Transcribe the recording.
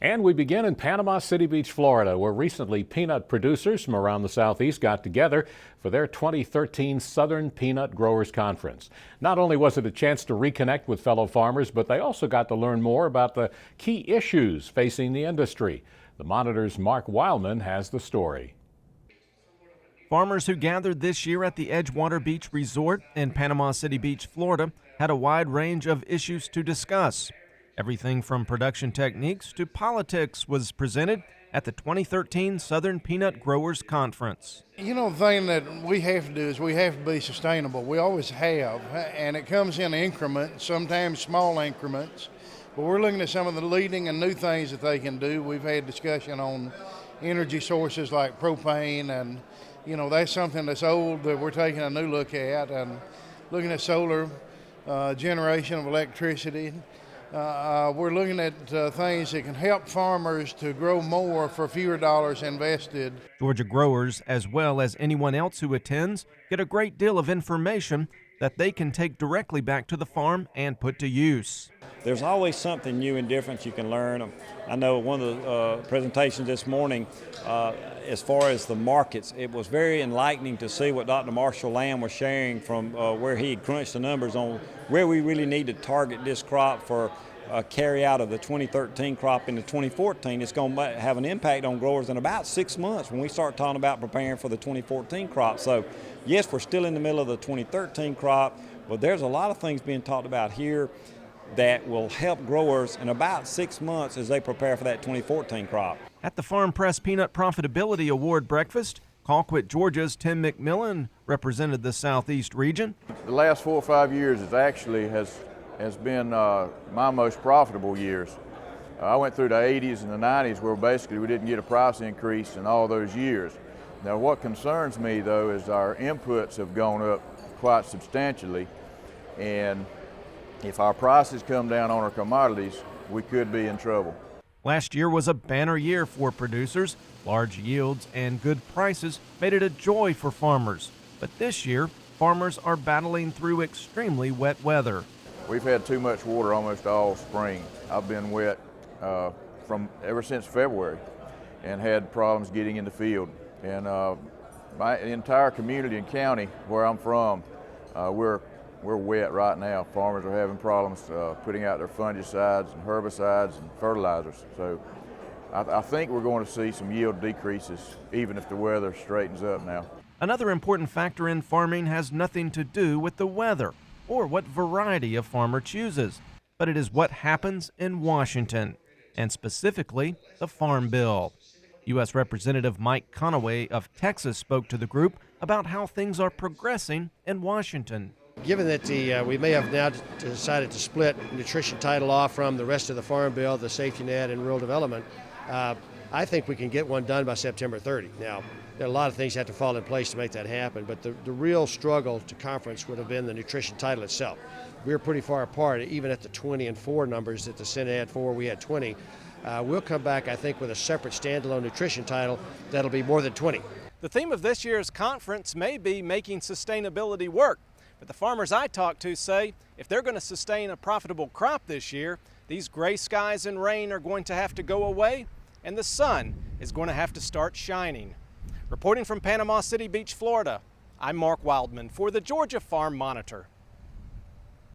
And we begin in Panama City Beach, Florida, where recently peanut producers from around the Southeast got together for their 2013 Southern Peanut Growers Conference. Not only was it a chance to reconnect with fellow farmers, but they also got to learn more about the key issues facing the industry. The Monitor's Mark Wildman has the story. Farmers who gathered this year at the Edgewater Beach Resort in Panama City Beach, Florida, had a wide range of issues to discuss. Everything from production techniques to politics was presented at the 2013 Southern Peanut Growers Conference. You know, the thing that we have to do is we have to be sustainable. We always have, and it comes in increments, sometimes small increments. But we're looking at some of the leading and new things that they can do. We've had discussion on energy sources like propane, and you know, that's something that's old that we're taking a new look at, and looking at solar generation of electricity. We're looking at things that can help farmers to grow more for fewer dollars invested. Georgia growers, as well as anyone else who attends, get a great deal of information that they can take directly back to the farm and put to use. There's always something new and different you can learn. I know one of the presentations this morning, as far as the markets, it was very enlightening to see what Dr. Marshall Lamb was sharing from where he had crunched the numbers on where we really need to target this crop for carry out of the 2013 crop into 2014. It's going to have an impact on growers in about 6 months when we start talking about preparing for the 2014 crop. So yes, we're still in the middle of the 2013 crop, but there's a lot of things being talked about here that will help growers in about 6 months as they prepare for that 2014 crop. At the Farm Press Peanut Profitability Award breakfast, Colquitt, Georgia's Tim McMillan represented the Southeast region. The last 4 or 5 years has been my most profitable years. I went through the 80s and the 90s where basically we didn't get a price increase in all those years. Now what concerns me though is our inputs have gone up quite substantially, and if our prices come down on our commodities, we could be in trouble. Last year was a banner year for producers. Large yields and good prices made it a joy for farmers. But this year, farmers are battling through extremely wet weather. We've had too much water almost all spring. I've been wet from ever since February and had problems getting in the field. And my entire community and county where I'm from, we're wet right now. Farmers are having problems putting out their fungicides and herbicides and fertilizers. So I think we're going to see some yield decreases even if the weather straightens up now. Another important factor in farming has nothing to do with the weather or what variety a farmer chooses, but it is what happens in Washington, and specifically the Farm Bill. U.S. Representative Mike Conaway of Texas spoke to the group about how things are progressing in Washington. Given that we may have now decided to split nutrition title off from the rest of the Farm Bill, the safety net, and rural development, I think we can get one done by September 30. Now, there are a lot of things that have to fall in place to make that happen, but the real struggle to conference would have been the nutrition title itself. We were pretty far apart, even at the 20 and 4 numbers that the Senate had 4, we had 20. We'll come back, I think, with a separate standalone nutrition title that'll be more than 20. The theme of this year's conference may be making sustainability work. But the farmers I talk to say if they're going to sustain a profitable crop this year, these gray skies and rain are going to have to go away, and the sun is going to have to start shining. Reporting from Panama City Beach, Florida, I'm Mark Wildman for the Georgia Farm Monitor.